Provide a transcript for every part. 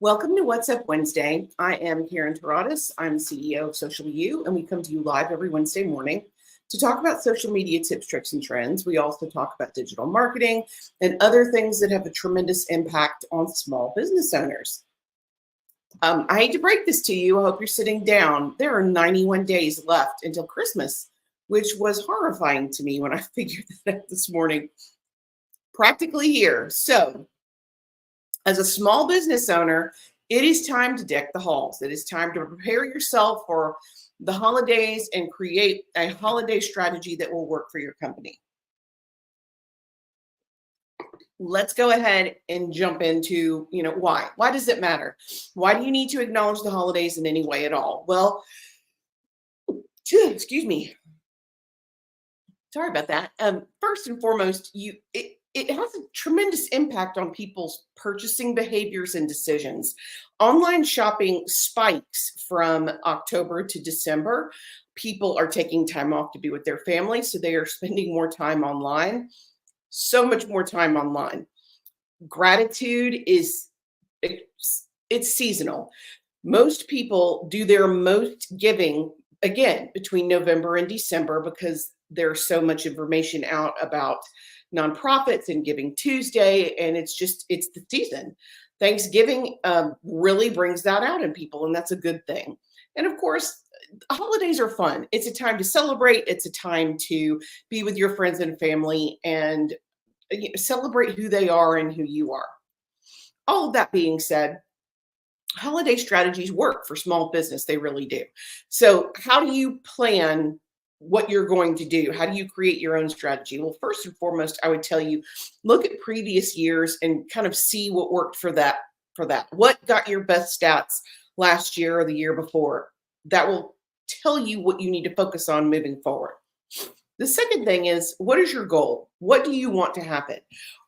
Welcome to What's Up Wednesday. I am Karen Taradas. I'm CEO of Social U, and we come to you live every Wednesday morning to talk about social media tips, tricks, and trends. We also talk about digital marketing and other things that have a tremendous impact on small business owners. I hate to break this to you. I hope you're sitting down. There are 91 days left until Christmas, which was horrifying to me when I figured that out this morning. Practically here. So, as a small business owner, it is time to deck the halls. It is time to prepare yourself for the holidays and create a holiday strategy that will work for your company. Let's go ahead and jump into, why. Why does it matter? Why do you need to acknowledge the holidays in any way at all? Well, excuse me. Sorry about that. First and foremost, it has a tremendous impact on people's purchasing behaviors and decisions. Online shopping spikes from October to December. People are taking time off to be with their families, so they are spending more time online, so much more time online. Gratitude it's seasonal. Most people do their most giving, again, between November and December because there's so much information out about nonprofits and Giving Tuesday, and it's the season. Thanksgiving really brings that out in people, and that's a good thing. And of course, holidays are fun. It's a time to celebrate. It's a time to be with your friends and family and celebrate who they are and who you are. All of that being said, holiday strategies work for small business. They really do. So how do you plan what you're going to do? How do you create your own strategy? Well, first and foremost, I would tell you, look at previous years and kind of see what worked for that. What got your best stats last year or the year before? That will tell you what you need to focus on moving forward. The second thing is, what is your goal? What do you want to happen?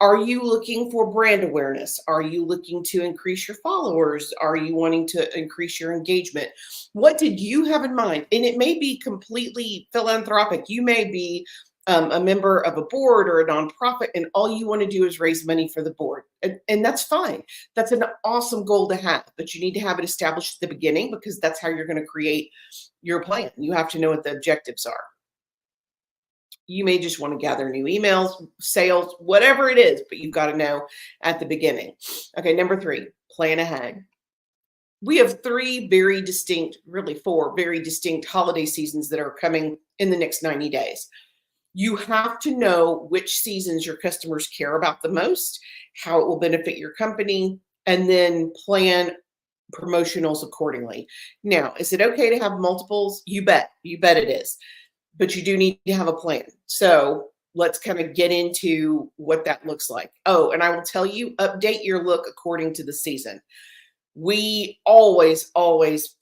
Are you looking for brand awareness? Are you looking to increase your followers? Are you wanting to increase your engagement? What did you have in mind? And it may be completely philanthropic. You may be a member of a board or a nonprofit, and all you want to do is raise money for the board. And that's fine. That's an awesome goal to have, but you need to have it established at the beginning because that's how you're going to create your plan. You have to know what the objectives are. You may just want to gather new emails, sales, whatever it is, but you've got to know at the beginning. Okay, number 3, plan ahead. We have 3 very distinct, really 4 very distinct holiday seasons that are coming in the next 90 days. You have to know which seasons your customers care about the most, how it will benefit your company, and then plan promotionals accordingly. Now, is it okay to have multiples? You bet. You bet it is. But you do need to have a plan. So let's kind of get into what that looks like. Oh, and I will tell you, update your look according to the season. We always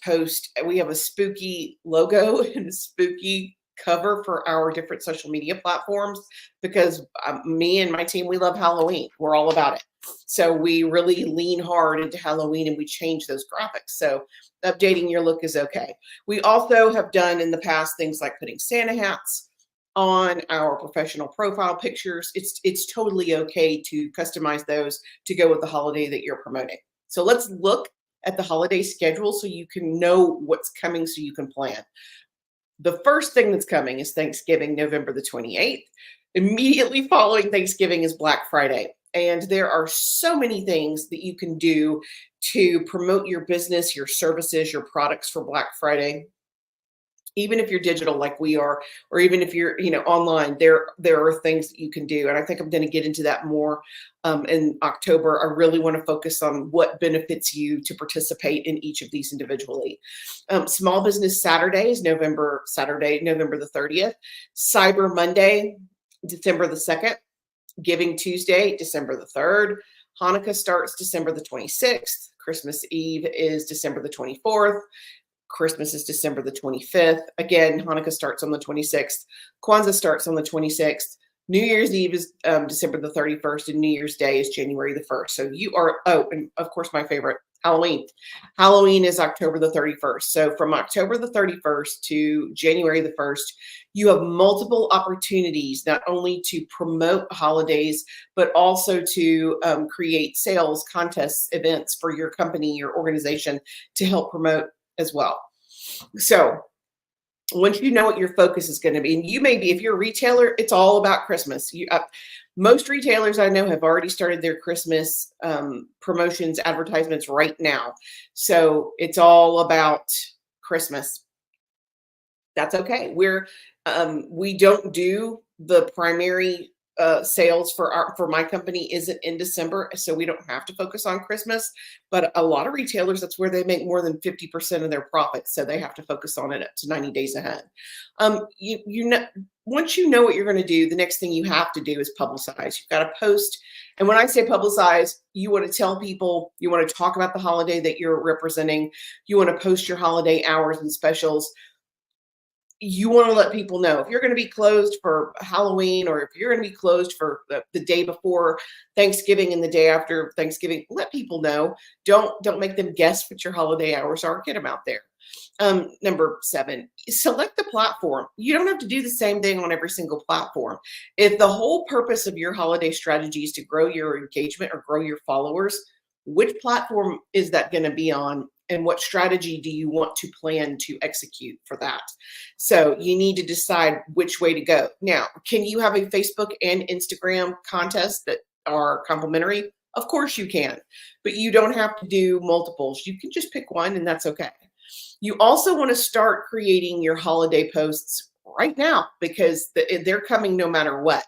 post. We have a spooky logo and a spooky cover for our different social media platforms because me and my team, we love Halloween. We're all about it. So we really lean hard into Halloween and we change those graphics. So updating your look is okay. We also have done in the past things like putting Santa hats on our professional profile pictures. It's totally okay to customize those to go with the holiday that you're promoting. So let's look at the holiday schedule so you can know what's coming so you can plan. The first thing that's coming is Thanksgiving, November the 28th. Immediately following Thanksgiving is Black Friday. And there are so many things that you can do to promote your business, your services, your products for Black Friday. Even if you're digital like we are, or even if you're online, there are things that you can do. And I think I'm going to get into that more in October. I really want to focus on what benefits you to participate in each of these individually. Small Business Saturday is November the 30th. Cyber Monday, December the 2nd. Giving Tuesday, December the 3rd. Hanukkah starts December the 26th. Christmas Eve is December the 24th. Christmas is December the 25th. Again, Hanukkah starts on the 26th. Kwanzaa starts on the 26th. New Year's Eve is December the 31st, and New Year's Day is January the 1st. So you are, and of course, my favorite, Halloween. Halloween is October the 31st. So from October the 31st to January the 1st, you have multiple opportunities not only to promote holidays, but also to create sales, contests, events for your company, your organization to help promote as well. So once you know what your focus is going to be, and you may be, if you're a retailer, it's all about Christmas. Most retailers I know have already started their Christmas promotions, advertisements right now. So it's all about Christmas. That's okay. We don't do the primary sales for my company isn't in December, so we don't have to focus on Christmas. But a lot of retailers, that's where they make more than 50% of their profits, so they have to focus on it up to 90 days ahead. You know, once you know what you're going to do, the next thing you have to do is publicize. You've got to post, and when I say publicize, you want to tell people, you want to talk about the holiday that you're representing, you want to post your holiday hours and specials. You want to let people know if you're going to be closed for Halloween, or if you're going to be closed for the day before Thanksgiving and the day after Thanksgiving. Let people know. Don't make them guess what your holiday hours are. Get them out there. Number 7, select the platform. You don't have to do the same thing on every single platform. If the whole purpose of your holiday strategy is to grow your engagement or grow your followers, which platform is that going to be on? And what strategy do you want to plan to execute for that? So you need to decide which way to go. Now, can you have a Facebook and Instagram contest that are complementary? Of course you can, but you don't have to do multiples. You can just pick one, and that's okay. You also want to start creating your holiday posts right now, because they're coming no matter what.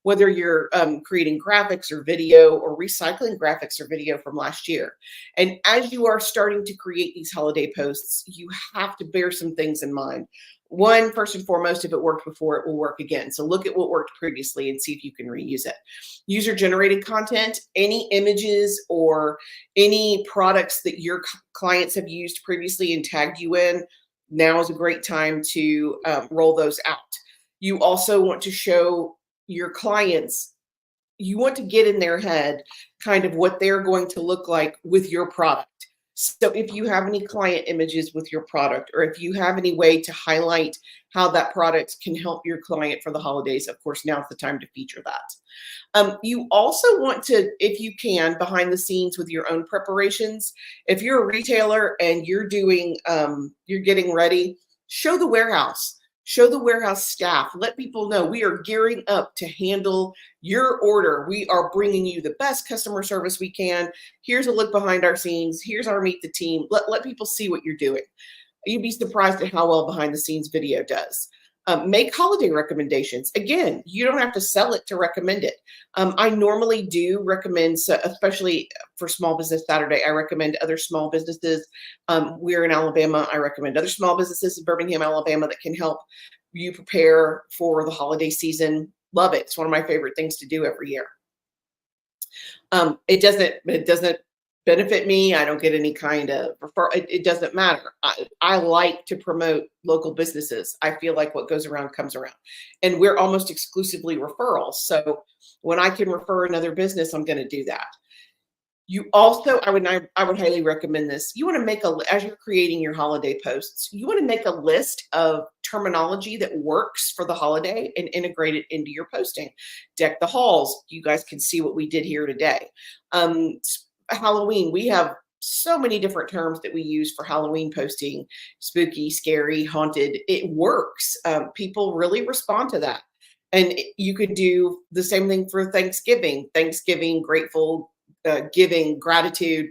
Whether you're creating graphics or video, or recycling graphics or video from last year. And as you are starting to create these holiday posts, you have to bear some things in mind. One, first and foremost, if it worked before, it will work again. So look at what worked previously and see if you can reuse it. User generated content, any images or any products that your clients have used previously and tagged you in, now is a great time to roll those out. You also want to show your clients, you want to get in their head kind of what they're going to look like with your product. So if you have any client images with your product, or if you have any way to highlight how that product can help your client for the holidays, of course, now's the time to feature that. You also want to, if you can, behind the scenes with your own preparations. If you're a retailer and you're doing, you're getting ready, show the warehouse. Show the warehouse staff. Let people know we are gearing up to handle your order. We are bringing you the best customer service we can. Here's a look behind our scenes. Here's our meet the team. Let people see what you're doing. You'd be surprised at how well behind the scenes video does. Make holiday recommendations. Again, you don't have to sell it to recommend it. I normally do recommend, especially for Small Business Saturday, I recommend other small businesses. We're in Alabama. I recommend other small businesses in Birmingham, Alabama that can help you prepare for the holiday season. Love it. It's one of my favorite things to do every year. It doesn't benefit me. I don't get any kind of refer. It doesn't matter. I like to promote local businesses. I feel like what goes around comes around, and we're almost exclusively referrals. So when I can refer another business, I'm going to do that. You also, I would highly recommend this. You want to make as you're creating your holiday posts, you want to make a list of terminology that works for the holiday and integrate it into your posting. Deck the halls. You guys can see what we did here today. Halloween, we have so many different terms that we use for Halloween posting: spooky, scary, haunted. It works. People really respond to that. And you could do the same thing for Thanksgiving. Thanksgiving, grateful, giving, gratitude.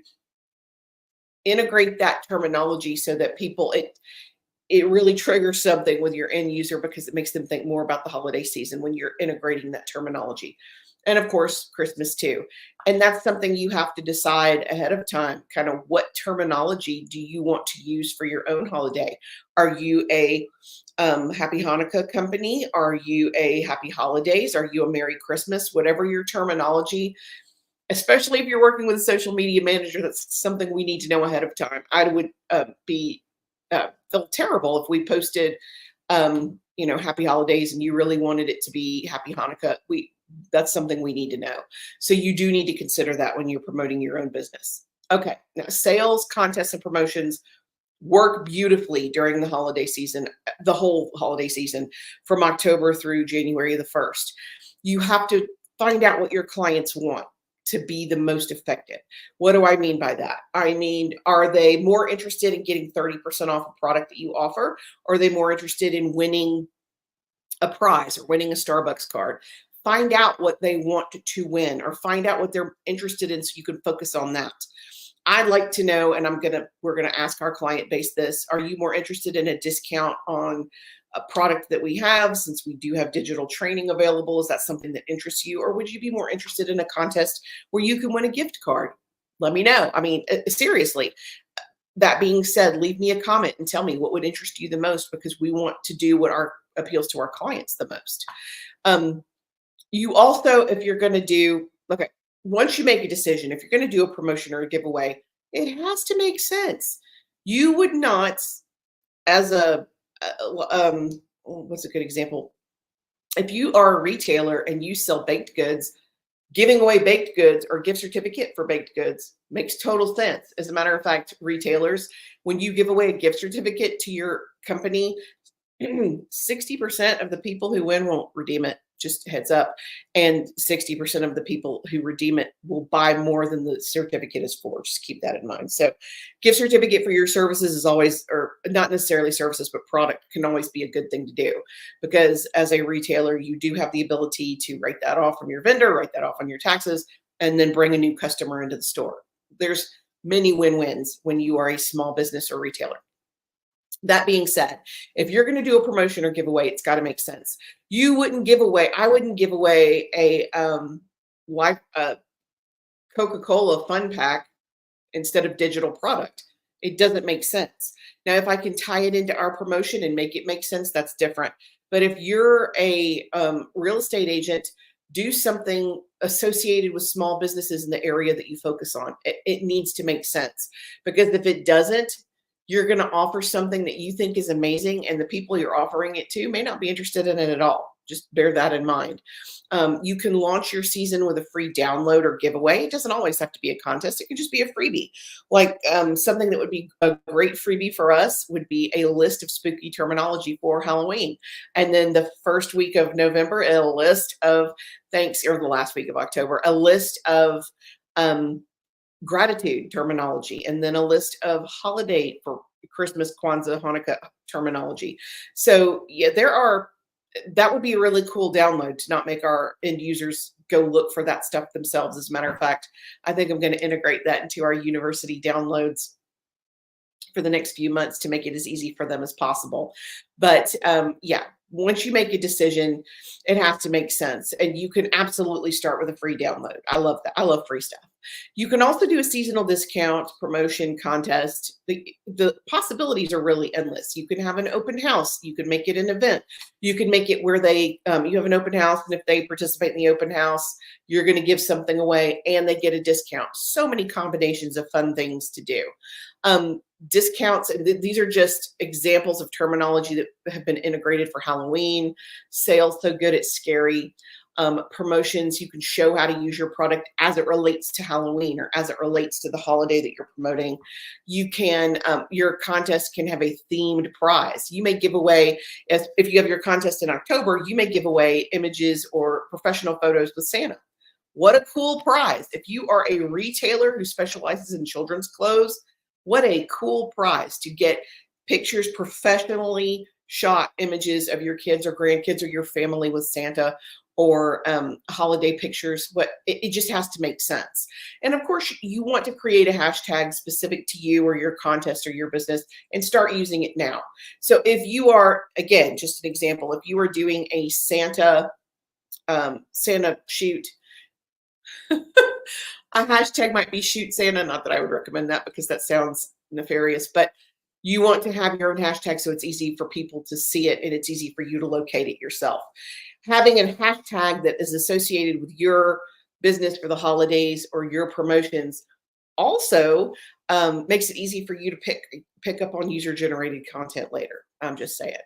Integrate that terminology so that people, it really triggers something with your end user, because it makes them think more about the holiday season when you're integrating that terminology. And of course, Christmas too. And that's something you have to decide ahead of time, kind of what terminology do you want to use for your own holiday? Are you a Happy Hanukkah company? Are you a Happy Holidays? Are you a Merry Christmas? Whatever your terminology, especially if you're working with a social media manager, that's something we need to know ahead of time. I would feel terrible if we posted, Happy Holidays, and you really wanted it to be Happy Hanukkah. That's something we need to know. So you do need to consider that when you're promoting your own business. Okay, now sales, contests, and promotions work beautifully during the holiday season, the whole holiday season from October through January the 1st. You have to find out what your clients want to be the most effective. What do I mean by that? I mean, are they more interested in getting 30% off a product that you offer? Or are they more interested in winning a prize or winning a Starbucks card? Find out what they want to win, or find out what they're interested in so you can focus on that. I'd like to know, and we're gonna ask our client base this: are you more interested in a discount on a product that we have, since we do have digital training available? Is that something that interests you? Or would you be more interested in a contest where you can win a gift card? Let me know. I mean, seriously. That being said, leave me a comment and tell me what would interest you the most, because we want to do what our appeals to our clients the most. Um, you also, if you're going to do, okay, once you make a decision, if you're going to do a promotion or a giveaway, it has to make sense. You would not, as what's a good example? If you are a retailer and you sell baked goods, giving away baked goods or gift certificate for baked goods makes total sense. As a matter of fact, retailers, when you give away a gift certificate to your company, 60% of the people who win won't redeem it, just heads up. And 60% of the people who redeem it will buy more than the certificate is for. Just keep that in mind. So, gift certificate for your services is always, or not necessarily services, but product can always be a good thing to do, because as a retailer, you do have the ability to write that off from your vendor, write that off on your taxes, and then bring a new customer into the store. There's many win-wins when you are a small business or retailer. That being said, if you're going to do a promotion or giveaway, it's got to make sense. I wouldn't give away a Coca-Cola fun pack instead of digital product. It doesn't make sense. Now, if I can tie it into our promotion and make it make sense, that's different. But if you're a real estate agent, do something associated with small businesses in the area that you focus on. It needs to make sense, because if it doesn't, you're going to offer something that you think is amazing, and the people you're offering it to may not be interested in it at all. Just bear that in mind. You can launch your season with a free download or giveaway. It doesn't always have to be a contest. It can just be a freebie. Like something that would be a great freebie for us would be a list of spooky terminology for Halloween. And then the first week of November, a list of or the last week of October, a list of gratitude terminology, and then a list of holiday for Christmas, Kwanzaa, Hanukkah terminology. So yeah, that would be a really cool download to not make our end users go look for that stuff themselves. As a matter of fact, I think I'm going to integrate that into our university downloads for the next few months to make it as easy for them as possible. But yeah, once you make a decision, it has to make sense. And you can absolutely start with a free download. I love that. I love free stuff. You can also do a seasonal discount, promotion, contest. The possibilities are really endless. You can have an open house. You can make it an event. You can make it where you have an open house, and if they participate in the open house, you're going to give something away and they get a discount. So many combinations of fun things to do. Discounts, and these are just examples of terminology that have been integrated for Halloween. Sales so good it's scary. Promotions, you can show how to use your product as it relates to Halloween or as it relates to the holiday that you're promoting. You can, your contest can have a themed prize. You may give away, if you have your contest in October, you may give away images or professional photos with Santa. What a cool prize. If you are a retailer who specializes in children's clothes, what a cool prize to get pictures, professionally shot images of your kids or grandkids or your family with Santa, or holiday pictures. But it just has to make sense. And of course, you want to create a hashtag specific to you or your contest or your business and start using it now. So if you are, again, just an example, if you are doing a Santa shoot, a hashtag might be shoot Santa. Not that I would recommend that, because that sounds nefarious, but you want to have your own hashtag so it's easy for people to see it and it's easy for you to locate it yourself. Having a hashtag that is associated with your business for the holidays or your promotions also makes it easy for you to pick up on user-generated content later. I'm just saying.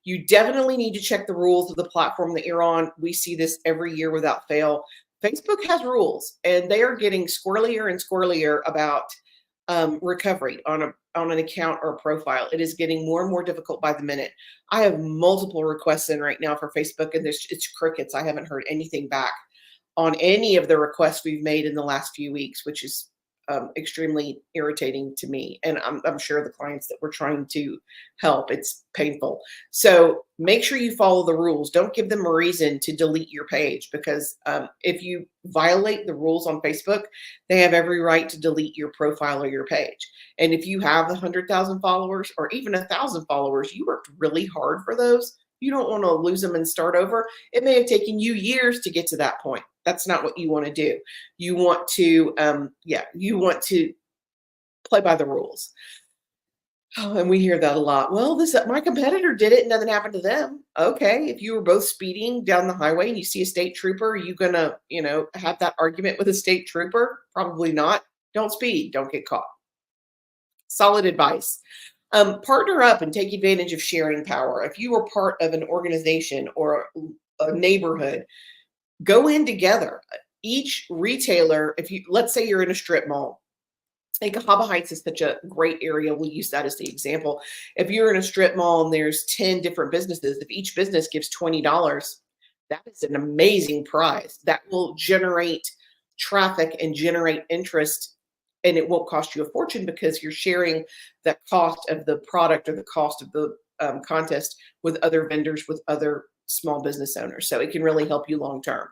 You definitely need to check the rules of the platform that you're on. We see this every year without fail. Facebook has rules, and they are getting squirrelier and squirrelier about recovery on an account or a profile. It is getting more and more difficult by the minute. I have multiple requests in right now for Facebook, and it's crickets. I haven't heard anything back on any of the requests we've made in the last few weeks, which is extremely irritating to me. And I'm sure the clients that we're trying to help, it's painful. So make sure you follow the rules. Don't give them a reason to delete your page, because if you violate the rules on Facebook, they have every right to delete your profile or your page. And if you have 100,000 followers or even 1,000 followers, you worked really hard for those. You don't want to lose them and start over. It may have taken you years to get to that point. That's not what you want to do. You want to, you want to play by the rules. Oh, and we hear that a lot. Well, this my competitor did it and nothing happened to them. Okay, if you were both speeding down the highway and you see a state trooper, are you gonna, have that argument with a state trooper? Probably not. Don't speed. Don't get caught. Solid advice. Partner up and take advantage of sharing power. If you are part of an organization or a neighborhood, go in together. Each retailer, if you let's say you're in a strip mall, like Cahaba Heights is such a great area. We'll use that as the example. If you're in a strip mall and there's 10 different businesses, if each business gives $20, that is an amazing prize. That will generate traffic and generate interest, and it won't cost you a fortune because you're sharing the cost of the product or the cost of the contest with other vendors, with other small business owners. So it can really help you long term.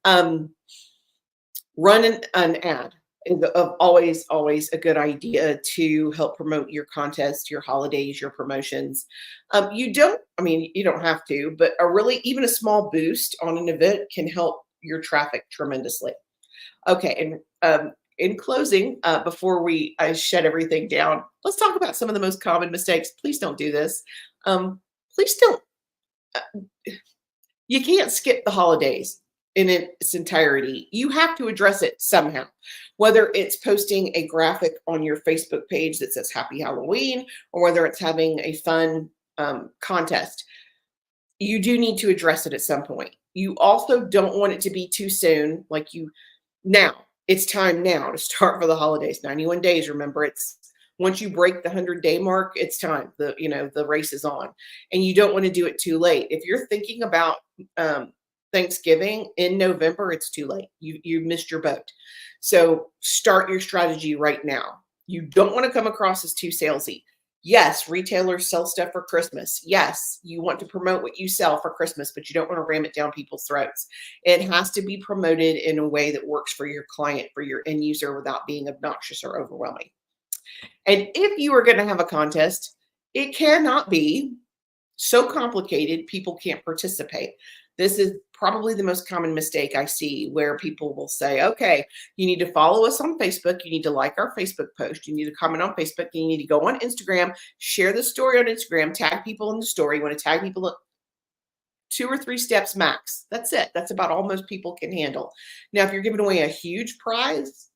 Um, Run an ad is always a good idea to help promote your contest, your holidays, your promotions. You don't have to, but even a small boost on an event can help your traffic tremendously. Okay, and in closing, before I shut everything down, let's talk about some of the most common mistakes. Please don't do this. Please don't. uh, You can't skip the holidays in its entirety. You have to address it somehow, whether it's posting a graphic on your Facebook page that says Happy Halloween, or whether it's having a fun contest. You do need to address it at some point. You also don't want it to be too soon, now. It's time now to start for the holidays. 91 days, remember, it's once you break the 100-day mark, it's time. The race is on. And you don't want to do it too late. If you're thinking about Thanksgiving in November, it's too late. You missed your boat. So start your strategy right now. You don't want to come across as too salesy. Yes, retailers sell stuff for Christmas. Yes, you want to promote what you sell for Christmas, but you don't want to ram it down people's throats. It has to be promoted in a way that works for your client, for your end user, without being obnoxious or overwhelming. And if you are going to have a contest, it cannot be so complicated people can't participate. This is probably the most common mistake I see, where people will say, okay, you need to follow us on Facebook. You need to like our Facebook post. You need to comment on Facebook. You need to go on Instagram, share the story on Instagram, tag people in the story. You want to tag people 2 or 3 steps max. That's it. That's about all most people can handle. Now, if you're giving away a huge prize,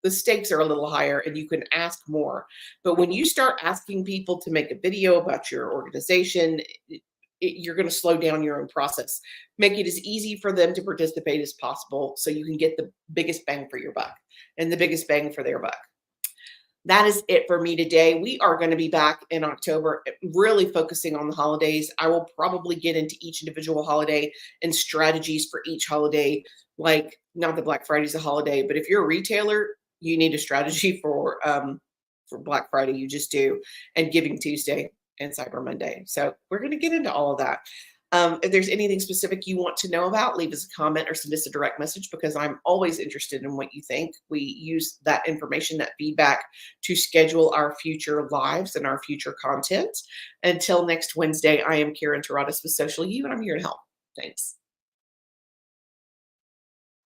the stakes are a little higher and you can ask more. But when you start asking people to make a video about your organization, you're going to slow down your own process. Make it as easy for them to participate as possible so you can get the biggest bang for your buck and the biggest bang for their buck. That is it for me today. We are going to be back in October, really focusing on the holidays. I will probably get into each individual holiday and strategies for each holiday. Like, not that Black Friday is a holiday, but if you're a retailer, you need a strategy for Black Friday. You just do, and Giving Tuesday and Cyber Monday. So we're going to get into all of that. If there's anything specific you want to know about, leave us a comment or send us a direct message, because I'm always interested in what you think. We use that information, that feedback, to schedule our future lives and our future content. Until next Wednesday, I am Karen Taradas with Social You, and I'm here to help. Thanks.